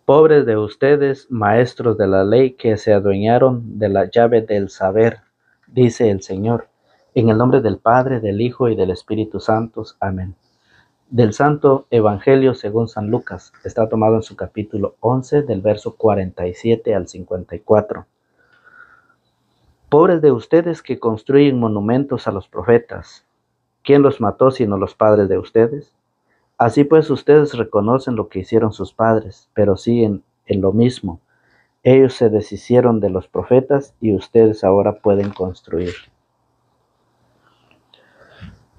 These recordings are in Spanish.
Pobres de ustedes, maestros de la ley, que se adueñaron de la llave del saber, dice el Señor, en el nombre del Padre, del Hijo y del Espíritu Santo. Amén. Del Santo Evangelio según San Lucas, está tomado en su capítulo 11, del verso 47 al 54. Pobres de ustedes que construyen monumentos a los profetas. ¿Quién los mató sino los padres de ustedes? Así pues ustedes reconocen lo que hicieron sus padres, pero siguen en lo mismo. Ellos se deshicieron de los profetas y ustedes ahora pueden construir.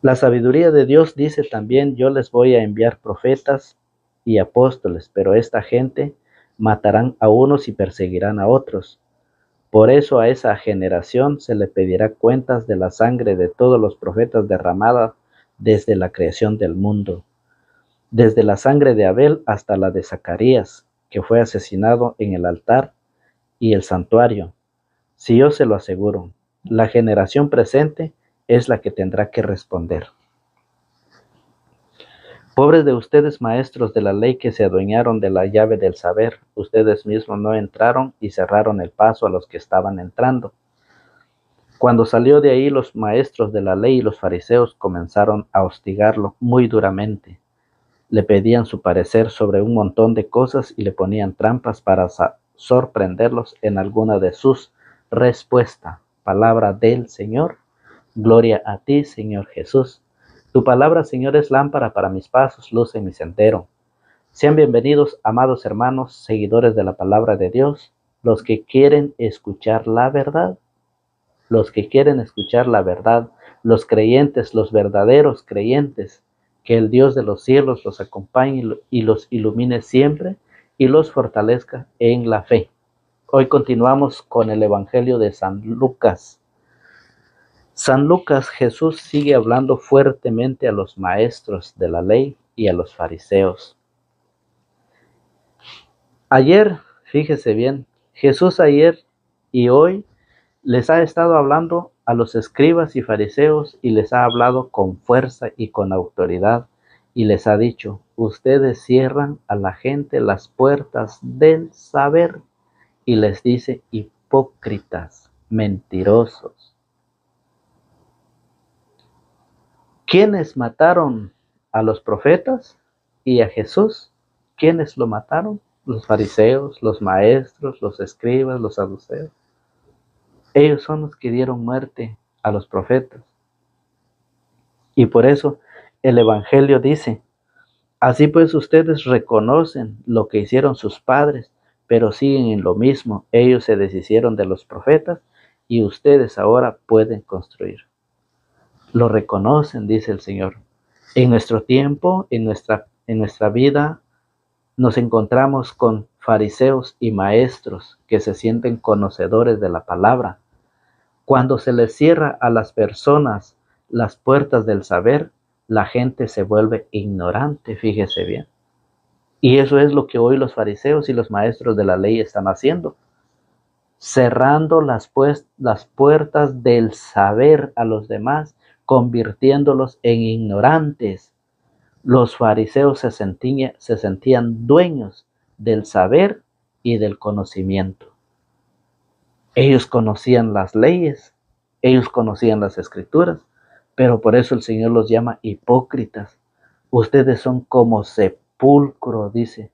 La sabiduría de Dios dice también: yo les voy a enviar profetas y apóstoles, pero esta gente matarán a unos y perseguirán a otros. Por eso a esa generación se le pedirá cuentas de la sangre de todos los profetas derramada desde la creación del mundo, desde la sangre de Abel hasta la de Zacarías, que fue asesinado en el altar y el santuario. Si yo se lo aseguro, la generación presente es la que tendrá que responder. Pobres de ustedes, maestros de la ley, que se adueñaron de la llave del saber. Ustedes mismos no entraron y cerraron el paso a los que estaban entrando. Cuando salió de ahí, los maestros de la ley y los fariseos comenzaron a hostigarlo muy duramente. Le pedían su parecer sobre un montón de cosas y le ponían trampas para sorprenderlos en alguna de sus respuestas. Palabra del Señor. Gloria a ti, Señor Jesús. Tu palabra, Señor, es lámpara para mis pasos, luz en mi sendero. Sean bienvenidos, amados hermanos, seguidores de la palabra de Dios, los que quieren escuchar la verdad. Los que quieren escuchar la verdad, los creyentes, los verdaderos creyentes, que el Dios de los cielos los acompañe y los ilumine siempre y los fortalezca en la fe. Hoy continuamos con el Evangelio de San Lucas. San Lucas, Jesús sigue hablando fuertemente a los maestros de la ley y a los fariseos. Ayer, fíjese bien, Jesús ayer y hoy les ha estado hablando a los escribas y fariseos y les ha hablado con fuerza y con autoridad y les ha dicho: ustedes cierran a la gente las puertas del saber, y les dice: hipócritas, mentirosos. ¿Quiénes mataron a los profetas y a Jesús? ¿Quiénes lo mataron? Los fariseos, los maestros, los escribas, los saduceos. Ellos son los que dieron muerte a los profetas. Y por eso el Evangelio dice: así pues ustedes reconocen lo que hicieron sus padres, pero siguen en lo mismo. Ellos se deshicieron de los profetas y ustedes ahora pueden construir. Lo reconocen, dice el Señor. En nuestro tiempo, en nuestra vida, nos encontramos con fariseos y maestros que se sienten conocedores de la palabra. Cuando se les cierra a las personas las puertas del saber, la gente se vuelve ignorante, fíjese bien. Y eso es lo que hoy los fariseos y los maestros de la ley están haciendo, cerrando las puertas del saber a los demás, convirtiéndolos en ignorantes. Los fariseos se sentían dueños del saber y del conocimiento. Ellos conocían las leyes, ellos conocían las escrituras, pero por eso el Señor los llama hipócritas. Ustedes son como sepulcro, dice,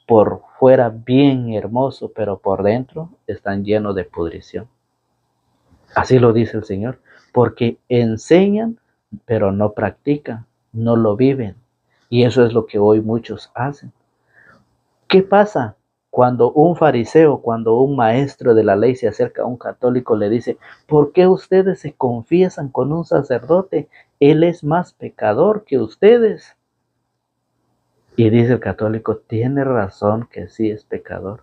por fuera bien hermoso, pero por dentro están llenos de pudrición. Así lo dice el Señor, porque enseñan, pero no practican, no lo viven. Y eso es lo que hoy muchos hacen. ¿Qué pasa cuando un fariseo, cuando un maestro de la ley se acerca a un católico, le dice: ¿por qué ustedes se confiesan con un sacerdote? Él es más pecador que ustedes. Y dice el católico: tiene razón que sí es pecador.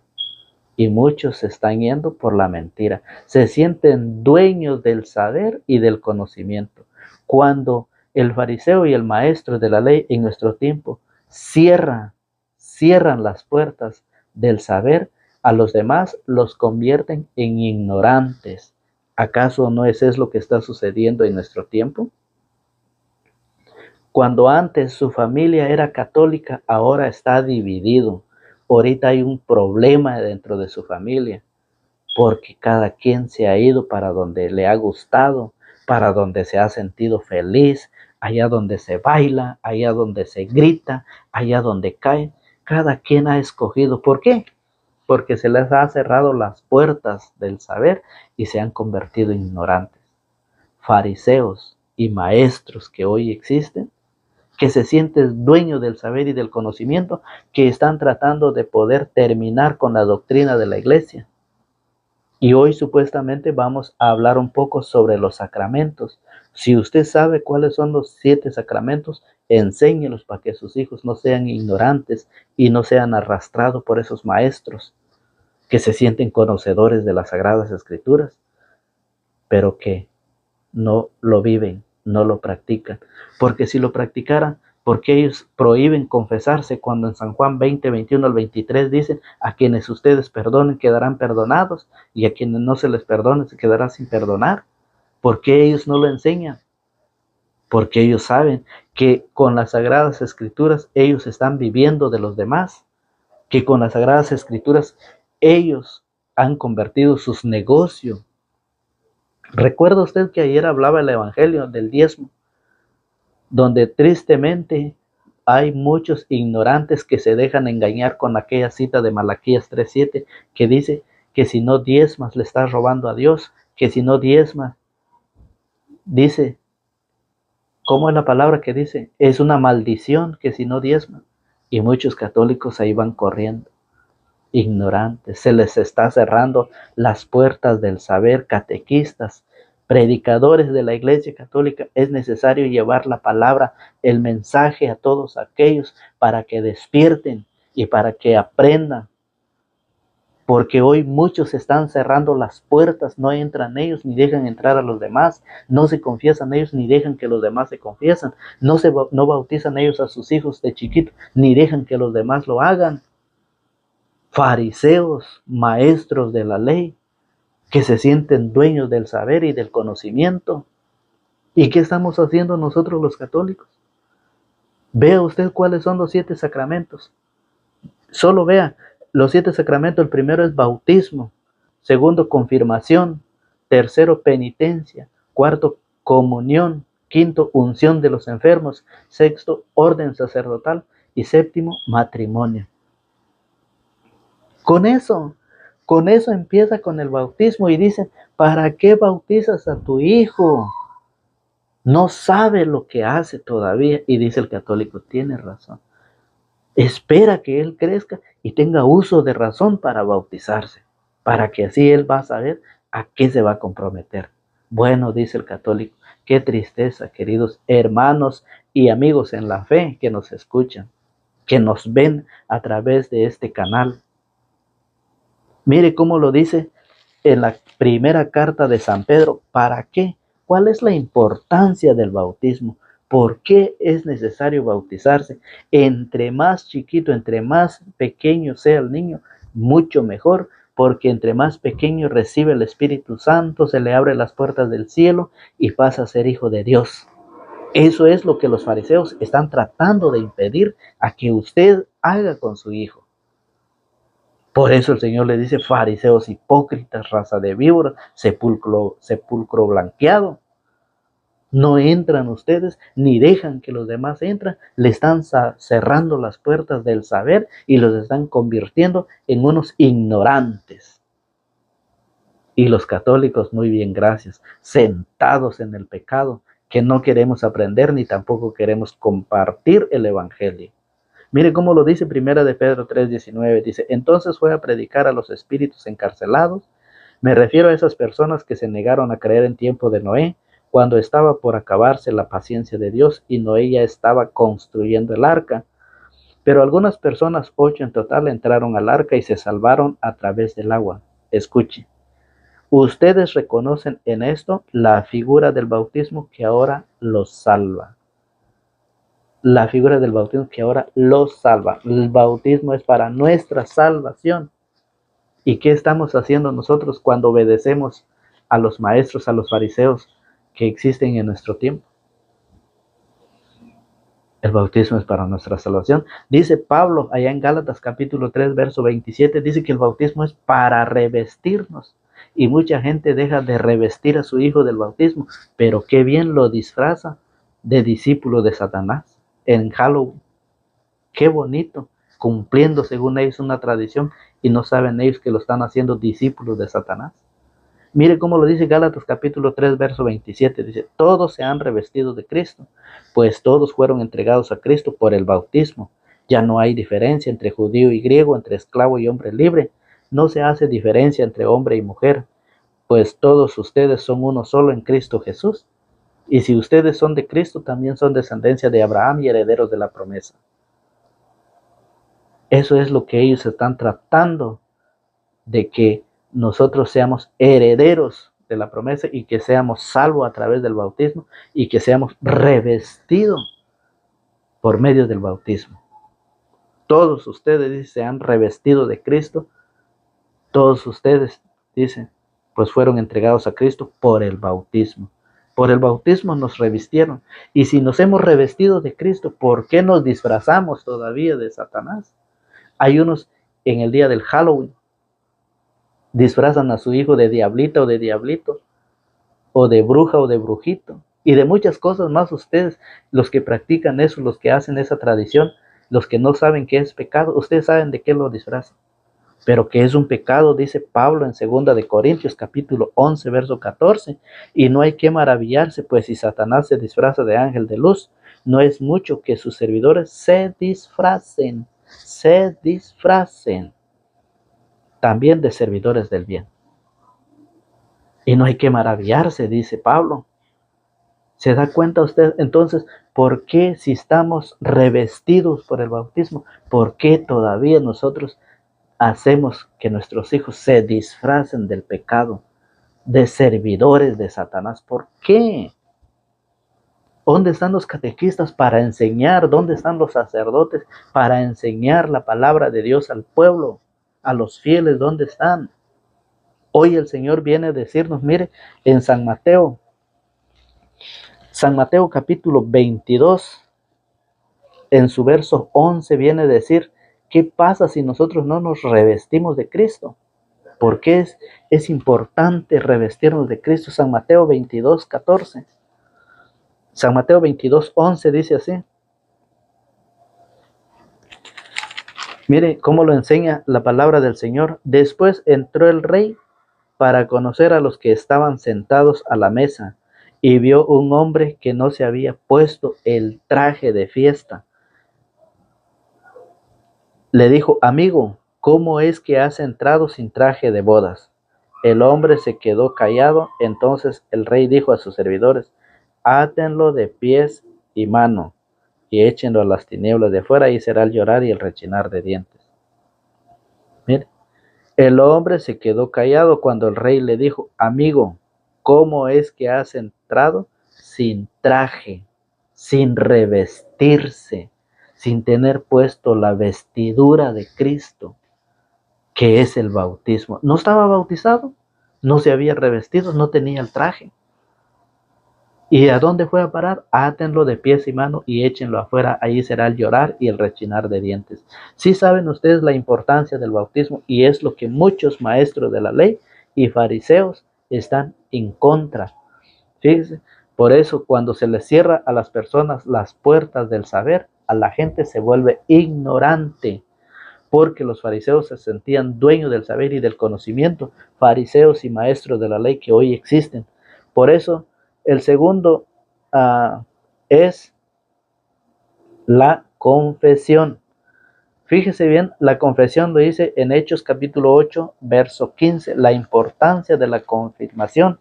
Y muchos se están yendo por la mentira. Se sienten dueños del saber y del conocimiento. Cuando el fariseo y el maestro de la ley en nuestro tiempo cierran las puertas del saber a los demás, los convierten en ignorantes. ¿Acaso no es eso lo que está sucediendo en nuestro tiempo? Cuando antes su familia era católica, ahora está dividido. ahorita hay un problema dentro de su familia, porque cada quien se ha ido para donde le ha gustado, para donde se ha sentido feliz, allá donde se baila, allá donde se grita, allá donde cae. Cada quien ha escogido. ¿Por qué? Porque se les ha cerrado las puertas del saber y se han convertido en ignorantes. Fariseos y maestros que hoy existen, que se sienten dueños del saber y del conocimiento, que están tratando de poder terminar con la doctrina de la iglesia. Y hoy supuestamente vamos a hablar un poco sobre los sacramentos. Si usted sabe cuáles son los 7 sacramentos, enséñelos para que sus hijos no sean ignorantes y no sean arrastrados por esos maestros que se sienten conocedores de las Sagradas Escrituras, pero que no lo viven, no lo practican. Porque si lo practicaran, ¿por qué ellos prohíben confesarse cuando en San Juan 20, 21 al 23 dicen: a quienes ustedes perdonen quedarán perdonados, y a quienes no se les perdone se quedará sin perdonar? ¿Por qué ellos no lo enseñan? Porque ellos saben que con las Sagradas Escrituras ellos están viviendo de los demás, que con las Sagradas Escrituras ellos han convertido sus negocios. ¿Recuerda usted que ayer hablaba el Evangelio del diezmo? Donde tristemente hay muchos ignorantes que se dejan engañar con aquella cita de Malaquías 3:7, que dice que si no diezmas le estás robando a Dios, que si no diezmas, dice, ¿cómo es la palabra que dice? Es una maldición que si no diezmas. Y muchos católicos ahí van corriendo, ignorantes, se les está cerrando las puertas del saber. Catequistas, predicadores de la Iglesia Católica, es necesario llevar la palabra, el mensaje a todos aquellos para que despierten y para que aprendan, porque hoy muchos están cerrando las puertas, no entran ellos ni dejan entrar a los demás, no se confiesan ellos ni dejan que los demás se confiesan, no bautizan ellos a sus hijos de chiquitos ni dejan que los demás lo hagan. Fariseos, maestros de la ley, que se sienten dueños del saber y del conocimiento. ¿Y qué estamos haciendo nosotros los católicos? Vea usted cuáles son los 7 sacramentos. Solo vea los 7 sacramentos. El primero es bautismo, segundo confirmación, tercero penitencia, cuarto comunión, quinto unción de los enfermos, sexto orden sacerdotal y séptimo matrimonio. Con eso empieza con el bautismo y dicen: ¿para qué bautizas a tu hijo? No sabe lo que hace todavía. Y dice el católico: tiene razón. Espera que él crezca y tenga uso de razón para bautizarse, para que así él va a saber a qué se va a comprometer. Bueno, dice el católico, qué tristeza, queridos hermanos y amigos en la fe que nos escuchan, que nos ven a través de este canal. Mire cómo lo dice en la primera carta de San Pedro. ¿Para qué? ¿Cuál es la importancia del bautismo? ¿Por qué es necesario bautizarse? Entre más chiquito, entre más pequeño sea el niño, mucho mejor, porque entre más pequeño recibe el Espíritu Santo, se le abren las puertas del cielo y pasa a ser hijo de Dios. Eso es lo que los fariseos están tratando de impedir a que usted haga con su hijo. Por eso el Señor le dice: fariseos hipócritas, raza de víboras, sepulcro blanqueado. No entran ustedes, ni dejan que los demás entren. Le están cerrando las puertas del saber y los están convirtiendo en unos ignorantes. Y los católicos, muy bien, gracias, sentados en el pecado, que no queremos aprender ni tampoco queremos compartir el Evangelio. Mire cómo lo dice Primera de Pedro 3:19. Dice: entonces fue a predicar a los espíritus encarcelados. Me refiero a esas personas que se negaron a creer en tiempo de Noé, cuando estaba por acabarse la paciencia de Dios y Noé ya estaba construyendo el arca. Pero algunas personas, 8 en total, entraron al arca y se salvaron a través del agua. Escuche. Ustedes reconocen en esto la figura del bautismo que ahora los salva. La figura del bautismo que ahora los salva. El bautismo es para nuestra salvación. ¿Y qué estamos haciendo nosotros cuando obedecemos a los maestros, a los fariseos que existen en nuestro tiempo? El bautismo es para nuestra salvación. Dice Pablo allá en Gálatas capítulo 3, verso 27, dice que el bautismo es para revestirnos. Y mucha gente deja de revestir a su hijo del bautismo, pero qué bien lo disfraza de discípulo de Satanás en Halloween. Qué bonito, cumpliendo según ellos una tradición y no saben ellos que lo están haciendo discípulos de Satanás. Mire cómo lo dice Gálatas capítulo 3, verso 27. Dice, todos se han revestido de Cristo, pues todos fueron entregados a Cristo por el bautismo. Ya no hay diferencia entre judío y griego, entre esclavo y hombre libre. No se hace diferencia entre hombre y mujer, pues todos ustedes son uno solo en Cristo Jesús. Y si ustedes son de Cristo, también son descendencia de Abraham y herederos de la promesa. Eso es lo que ellos están tratando, de que nosotros seamos herederos de la promesa y que seamos salvos a través del bautismo y que seamos revestidos por medio del bautismo. Todos ustedes, dice, se han revestido de Cristo. Todos ustedes, dice, pues fueron entregados a Cristo por el bautismo. Por el bautismo nos revistieron. Y si nos hemos revestido de Cristo, ¿por qué nos disfrazamos todavía de Satanás? Hay unos en el día del Halloween disfrazan a su hijo de diablita o de diablito, o de bruja o de brujito, y de muchas cosas más. Ustedes, los que practican eso, los que hacen esa tradición, los que no saben qué es pecado, ustedes saben de qué lo disfrazan, pero que es un pecado, dice Pablo en 2 de Corintios capítulo 11, verso 14, y no hay que maravillarse, pues si Satanás se disfraza de ángel de luz, no es mucho que sus servidores se disfracen también de servidores del bien. Y no hay que maravillarse, dice Pablo. ¿Se da cuenta usted entonces por qué, si estamos revestidos por el bautismo, por qué todavía nosotros hacemos que nuestros hijos se disfracen del pecado, de servidores de Satanás? ¿Por qué? ¿Dónde están los catequistas para enseñar? ¿Dónde están los sacerdotes para enseñar la palabra de Dios al pueblo, a los fieles? ¿Dónde están? Hoy el Señor viene a decirnos, mire, en San Mateo capítulo 22, en su verso 11 viene a decir, ¿qué pasa si nosotros no nos revestimos de Cristo? ¿Por qué es importante revestirnos de Cristo? San Mateo 22, 14. San Mateo 22, 11 dice así. Mire cómo lo enseña la palabra del Señor. Después entró el rey para conocer a los que estaban sentados a la mesa, y vio un hombre que no se había puesto el traje de fiesta. Le dijo, amigo, ¿cómo es que has entrado sin traje de bodas? El hombre se quedó callado. Entonces el rey dijo a sus servidores, átenlo de pies y mano y échenlo a las tinieblas de afuera, y será el llorar y el rechinar de dientes. Mire, el hombre se quedó callado cuando el rey le dijo, amigo, ¿cómo es que has entrado sin traje, sin revestirse, sin tener puesto la vestidura de Cristo, que es el bautismo? No estaba bautizado, no se había revestido, no tenía el traje. ¿Y a dónde fue a parar? Átenlo de pies y manos y échenlo afuera, allí será el llorar y el rechinar de dientes. Sí saben ustedes la importancia del bautismo, y es lo que muchos maestros de la ley y fariseos están en contra. Fíjense, por eso cuando se les cierra a las personas las puertas del saber, a la gente se vuelve ignorante, porque los fariseos se sentían dueños del saber y del conocimiento, fariseos y maestros de la ley que hoy existen. Por eso el segundo es la confesión. Fíjese bien, la confesión lo dice en Hechos capítulo 8, verso 15, la importancia de la confirmación.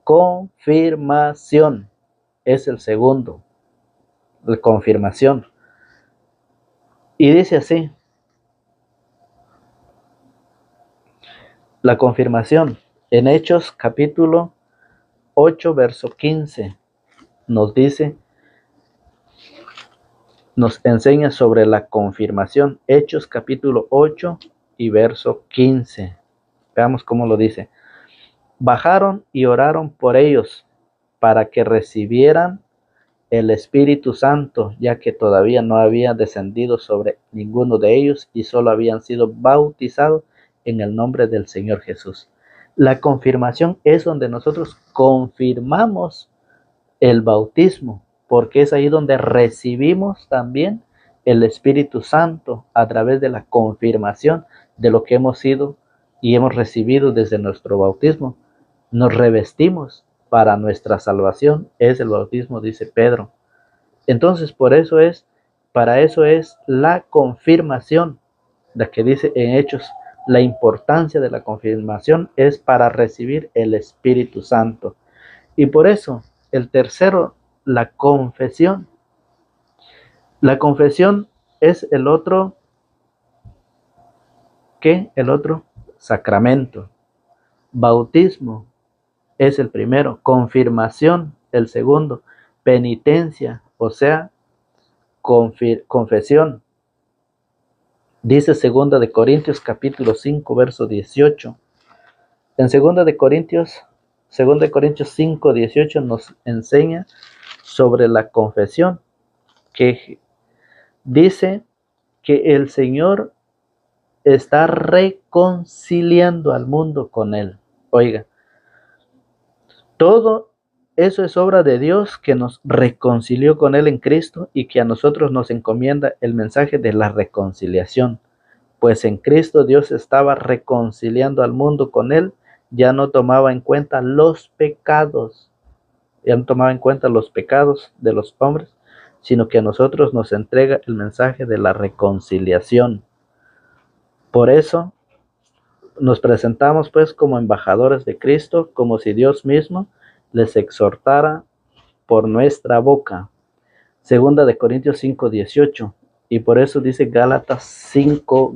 Confirmación es el segundo, la confirmación. Y dice así, la confirmación en Hechos capítulo 8, verso 15, nos dice, nos enseña sobre la confirmación. Hechos capítulo 8 y verso 15. Veamos cómo lo dice. Bajaron y oraron por ellos para que recibieran el Espíritu Santo, ya que todavía no había descendido sobre ninguno de ellos y solo habían sido bautizados en el nombre del Señor Jesús. La confirmación es donde nosotros confirmamos el bautismo, porque es ahí donde recibimos también el Espíritu Santo a través de la confirmación de lo que hemos sido y hemos recibido desde nuestro bautismo. Nos revestimos para nuestra salvación, es el bautismo, dice Pedro. Entonces, para eso es la confirmación, la que dice en Hechos, la importancia de la confirmación es para recibir el Espíritu Santo. Y por eso, el tercero, la confesión. La confesión es el otro, ¿qué? El otro sacramento. Bautismo es el primero, confirmación el segundo, penitencia, o sea, confesión. Dice 2 de Corintios capítulo 5, verso 18. En 2 de Corintios 5, 18 nos enseña sobre la confesión, que dice que el Señor está reconciliando al mundo con Él. Oiga, todo eso es obra de Dios que nos reconcilió con Él en Cristo y que a nosotros nos encomienda el mensaje de la reconciliación. Pues en Cristo Dios estaba reconciliando al mundo con Él, ya no tomaba en cuenta los pecados, de los hombres, sino que a nosotros nos entrega el mensaje de la reconciliación. Por eso nos presentamos pues como embajadores de Cristo, como si Dios mismo les exhortara por nuestra boca. 2 de Corintios 5, 18. Y por eso dice Gálatas 5,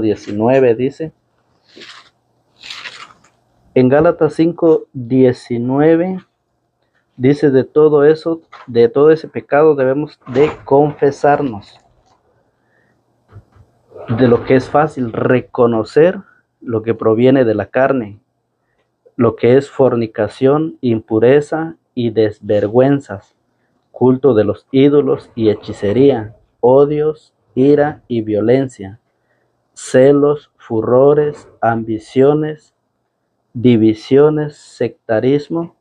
19, dice. En Gálatas 5, 19 dice, de todo eso, de todo ese pecado debemos de confesarnos. De lo que es fácil reconocer lo que proviene de la carne, lo que es fornicación, impureza y desvergüenzas, culto de los ídolos y hechicería, odios, ira y violencia, celos, furores, ambiciones, divisiones, sectarismo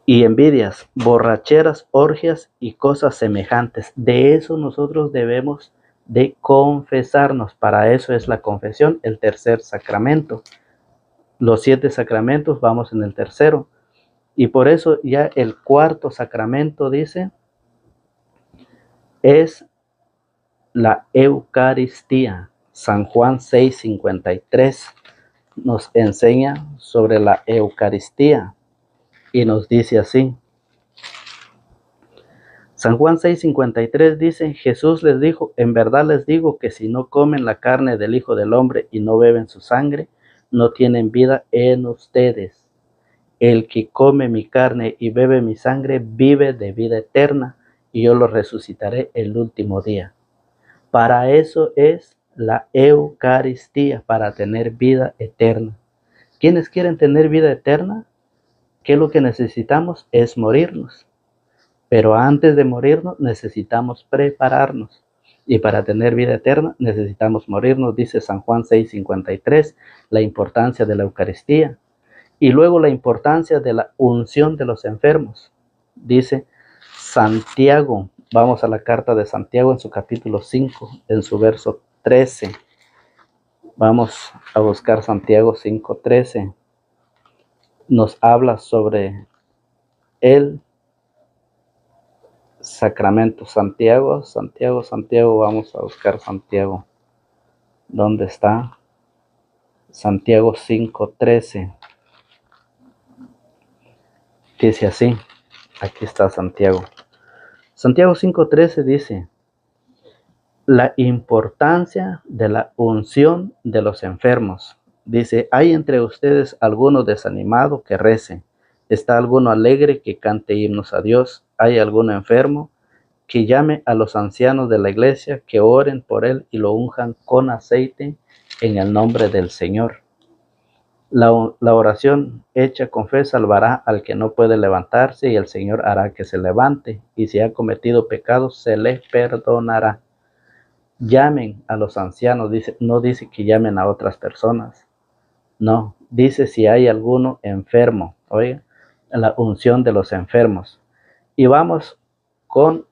y envidias, borracheras, orgias y cosas semejantes. De eso nosotros debemos de confesarnos. Para eso es la confesión, el tercer sacramento. Los 7 sacramentos, vamos en el tercero. Y por eso ya el cuarto sacramento, dice, es la Eucaristía. San Juan 6:53 nos enseña sobre la Eucaristía y nos dice así. San Juan 6:53 dice, Jesús les dijo, en verdad les digo que si no comen la carne del Hijo del Hombre y no beben su sangre, no tienen vida en ustedes. El que come mi carne y bebe mi sangre vive de vida eterna, y yo lo resucitaré el último día. Para eso es la Eucaristía, para tener vida eterna. ¿Quiénes quieren tener vida eterna? ¿Qué es lo que necesitamos? Es morirnos. Pero antes de morirnos necesitamos prepararnos. Y para tener vida eterna necesitamos morirnos, dice San Juan 6:53, la importancia de la Eucaristía. Y luego la importancia de la unción de los enfermos. Dice Santiago, vamos a la carta de Santiago en su capítulo 5, en su verso 13. Vamos a buscar Santiago 5:13. Nos habla sobre el sacramento. Santiago, vamos a buscar Santiago. ¿Dónde está? Santiago 5:13. Dice así, aquí está Santiago. Santiago 5:13 dice, la importancia de la unción de los enfermos. Dice, ¿hay entre ustedes alguno desanimado que rece? ¿Está alguno alegre que cante himnos a Dios? ¿Hay alguno enfermo que llame a los ancianos de la iglesia, que oren por él y lo unjan con aceite en el nombre del Señor? La oración hecha con fe salvará al que no puede levantarse, y el Señor hará que se levante, y si ha cometido pecados, se le perdonará. Llamen a los ancianos, no dice que llamen a otras personas, no, dice si hay alguno enfermo, oiga, la unción de los enfermos. Y vamos con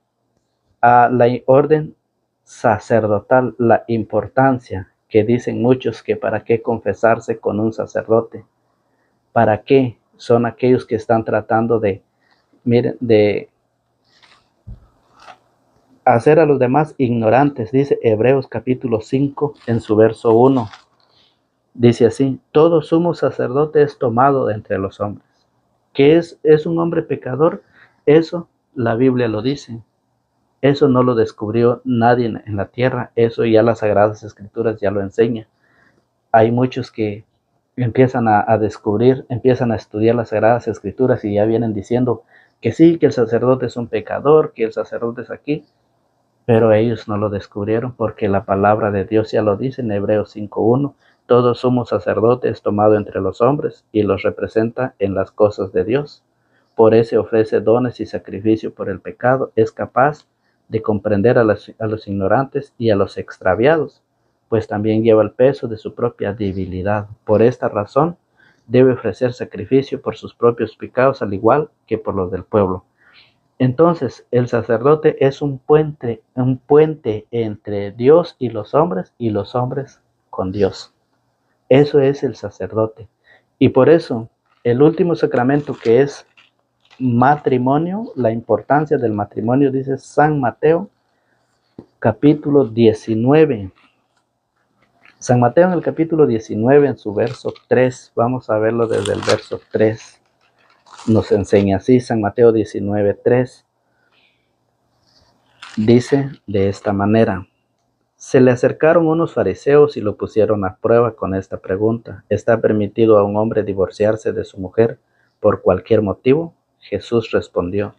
la orden sacerdotal, la importancia que dicen muchos que para qué confesarse con un sacerdote, para qué son aquellos que están tratando de, miren, de hacer a los demás ignorantes. Dice Hebreos capítulo 5 en su verso 1. Dice así: todo sumo sacerdote es tomado de entre los hombres. ¿Qué es un hombre pecador? Eso la Biblia lo dice. Eso no lo descubrió nadie en la tierra. Eso ya las Sagradas Escrituras ya lo enseñan. Hay muchos que empiezan a descubrir, empiezan a estudiar las Sagradas Escrituras y ya vienen diciendo que sí, que el sacerdote es un pecador, que el sacerdote es aquí. Pero ellos no lo descubrieron porque la palabra de Dios ya lo dice en Hebreos 5:1. Todos somos sacerdotes tomado entre los hombres y los representa en las cosas de Dios. Por eso ofrece dones y sacrificio por el pecado. Es capaz de comprender a los ignorantes y a los extraviados, pues también lleva el peso de su propia debilidad. Por esta razón debe ofrecer sacrificio por sus propios pecados, al igual que por los del pueblo. Entonces, el sacerdote es un puente entre Dios y los hombres con Dios. Eso es el sacerdote. Y por eso, el último sacramento, que es matrimonio, la importancia del matrimonio, dice San Mateo, capítulo 19. San Mateo en el capítulo 19, en su verso 3, vamos a verlo desde el verso 3. Nos enseña así, San Mateo 19:3. Dice de esta manera: se le acercaron unos fariseos y lo pusieron a prueba con esta pregunta: ¿está permitido a un hombre divorciarse de su mujer por cualquier motivo? Jesús respondió: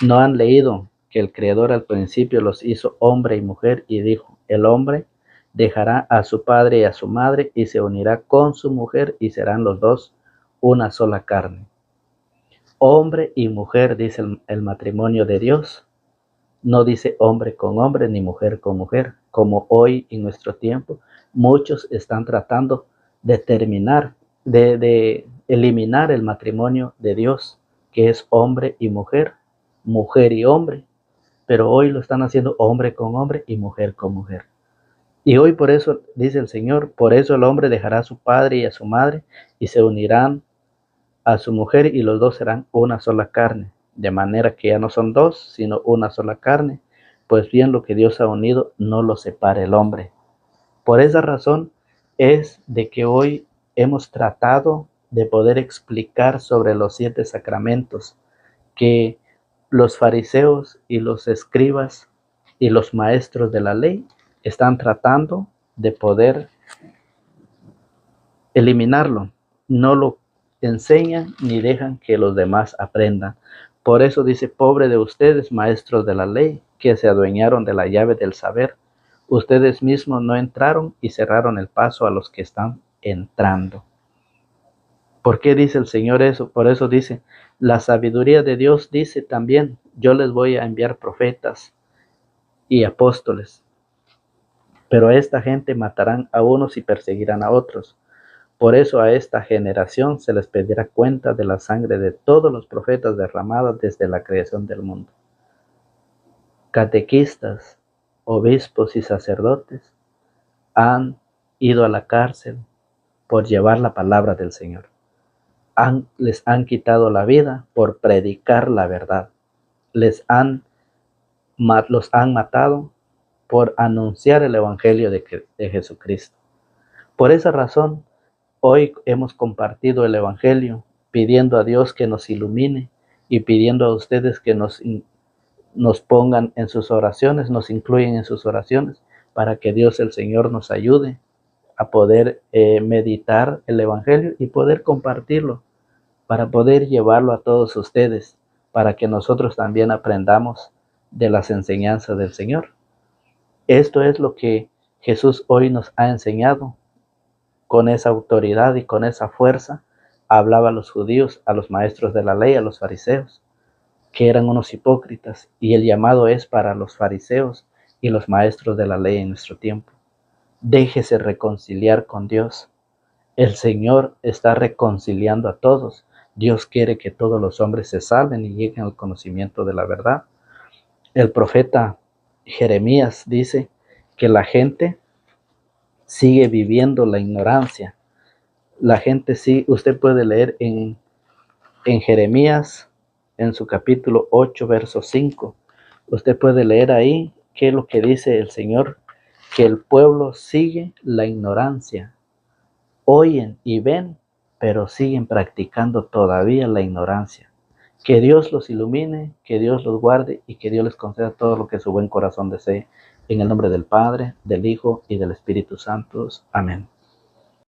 ¿no han leído que el Creador al principio los hizo hombre y mujer? Y dijo: el hombre dejará a su padre y a su madre y se unirá con su mujer y serán los dos una sola carne. Hombre y mujer, dice el matrimonio de Dios. No dice hombre con hombre ni mujer con mujer, como hoy en nuestro tiempo muchos están tratando de terminar, de eliminar el matrimonio de Dios, que es hombre y mujer y hombre, pero hoy lo están haciendo hombre con hombre y mujer con mujer. Y hoy por eso, dice el Señor, por eso el hombre dejará a su padre y a su madre y se unirán a su mujer y los dos serán una sola carne. De manera que ya no son dos, sino una sola carne. Pues bien, lo que Dios ha unido, no lo separe el hombre. Por esa razón es de que hoy hemos tratado de poder explicar sobre los 7 sacramentos que los fariseos y los escribas y los maestros de la ley están tratando de poder eliminarlo. No lo enseñan ni dejan que los demás aprendan. Por eso dice: pobre de ustedes, maestros de la ley, que se adueñaron de la llave del saber. Ustedes mismos no entraron y cerraron el paso a los que están entrando. ¿Por qué dice el Señor eso? Por eso dice: la sabiduría de Dios dice también: yo les voy a enviar profetas y apóstoles, pero a esta gente matarán a unos y perseguirán a otros. Por eso a esta generación se les pedirá cuenta de la sangre de todos los profetas derramada desde la creación del mundo. Catequistas, obispos y sacerdotes han ido a la cárcel por llevar la palabra del Señor. Les han quitado la vida por predicar la verdad. Los han matado por anunciar el Evangelio de Jesucristo. Por esa razón, hoy hemos compartido el Evangelio, pidiendo a Dios que nos ilumine y pidiendo a ustedes que nos pongan en sus oraciones, nos incluyan en sus oraciones, para que Dios el Señor nos ayude a poder meditar el Evangelio y poder compartirlo, para poder llevarlo a todos ustedes, para que nosotros también aprendamos de las enseñanzas del Señor. Esto es lo que Jesús hoy nos ha enseñado. con esa autoridad y con esa fuerza, hablaba a los judíos, a los maestros de la ley, a los fariseos, que eran unos hipócritas, y el llamado es para los fariseos y los maestros de la ley en nuestro tiempo. Déjese reconciliar con Dios. El Señor está reconciliando a todos. Dios quiere que todos los hombres se salven y lleguen al conocimiento de la verdad. El profeta Jeremías dice que la gente sigue viviendo la ignorancia. La gente sí, usted puede leer en Jeremías, en su capítulo 8, verso 5. Usted puede leer ahí qué es lo que dice el Señor, que el pueblo sigue la ignorancia. Oyen y ven, pero siguen practicando todavía la ignorancia. Que Dios los ilumine, que Dios los guarde y que Dios les conceda todo lo que su buen corazón desee. En el nombre del Padre, del Hijo y del Espíritu Santo. Amén.